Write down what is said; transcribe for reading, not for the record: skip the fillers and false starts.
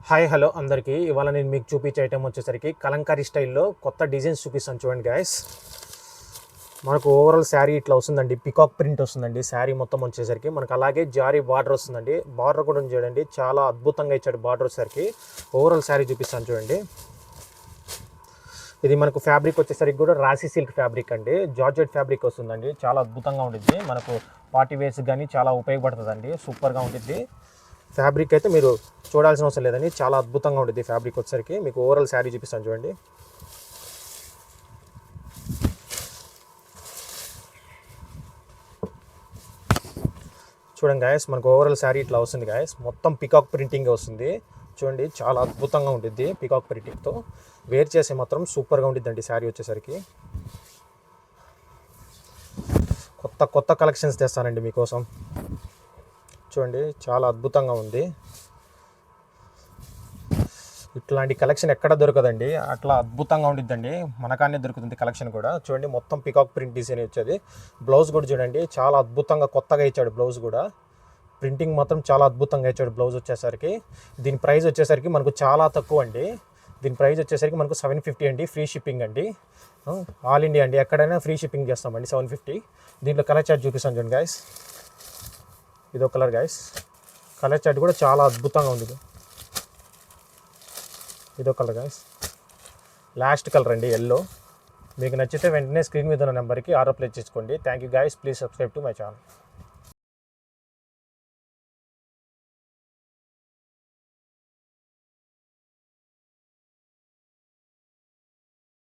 Hi hello అందరికీ. ఇవాళ నేను మీకు చూపించే ఐటమ్ వచ్చేసరికి కలంకారీ స్టైల్లో కొత్త డిజైన్స్ చూపిస్తాను చూడండి గాయస్. మనకు ఓవరాల్ శారీ ఇట్లా వస్తుందండి, పికాక్ ప్రింట్ వస్తుందండి శారీ మొత్తం వచ్చేసరికి. మనకు అలాగే జారీ బార్డర్ వస్తుందండి. బార్డర్ కూడా చూడండి, చాలా అద్భుతంగా ఇచ్చాడు బార్డర్ వచ్చేసరికి. ఓవరాల్ శారీ చూపిస్తాను చూడండి. ఇది మనకు ఫ్యాబ్రిక్ వచ్చేసరికి కూడా రాశి సిల్క్ ఫ్యాబ్రిక్ అండి, జార్జెట్ ఫ్యాబ్రిక్ వస్తుందండి. చాలా అద్భుతంగా ఉంటుంది, మనకు పార్టీ వేర్స్ కానీ చాలా ఉపయోగపడుతుందండి. సూపర్గా ఉంటుంది ఫ్యాబ్రిక్ అయితే, మీరు చూడాల్సిన అవసరం లేదండి. చాలా అద్భుతంగా ఉంటుంది ఫ్యాబ్రిక్ వచ్చేసరికి. మీకు ఓవరాల్ శారీ చూపిస్తాను చూడండి. చూడండి గాయస్, మనకు ఓవరాల్ శారీ ఇట్లా వస్తుంది గాయస్. మొత్తం పికాక్ ప్రింటింగ్ వస్తుంది చూడండి. చాలా అద్భుతంగా ఉంటుంది పికాక్ ప్రింటింగ్తో. వేర్ చేసే మాత్రం సూపర్గా ఉంటుందండి శారీ వచ్చేసరికి. కొత్త కొత్త కలెక్షన్స్ తెస్తానండి మీకోసం. చూడండి, చాలా అద్భుతంగా ఉంది. ఇట్లాంటి కలెక్షన్ ఎక్కడ దొరకదండి, అట్లా అద్భుతంగా ఉండిద్దండి. మనకానే దొరుకుతుంది కలెక్షన్ కూడా. చూడండి, మొత్తం పికాక్ ప్రింట్ డిజైన్ వచ్చేది. బ్లౌజ్ కూడా చూడండి, చాలా అద్భుతంగా కొత్తగా ఇచ్చాడు బ్లౌజ్ కూడా. ప్రింటింగ్ మాత్రం చాలా అద్భుతంగా ఇచ్చాడు బ్లౌజ్ వచ్చేసరికి. దీని ప్రైస్ వచ్చేసరికి మనకు చాలా తక్కువ అండి. దీని ప్రైస్ వచ్చేసరికి మనకు 750 అండి, ఫ్రీ షిప్పింగ్ అండి. ఆల్ ఇండియా అండి, ఎక్కడైనా ఫ్రీ షిప్పింగ్ చేస్తామండి. 750. దీంట్లో కలర్ చార్ట్ చూపిస్తాను చూడండి గాయస్. ఇదో కలర్ గాయస్, కలర్ చార్ట్ కూడా చాలా అద్భుతంగా ఉంది. ఇదో కలర్ గాయస్, లాస్ట్ కలర్ అండి, ఎల్లో. మీకు నచ్చితే వెంటనే స్క్రీన్ మీద ఉన్న నెంబర్కి ఆర్డర్ ప్లేస్ చేసుకోండి. Thank you guys, please subscribe to my channel.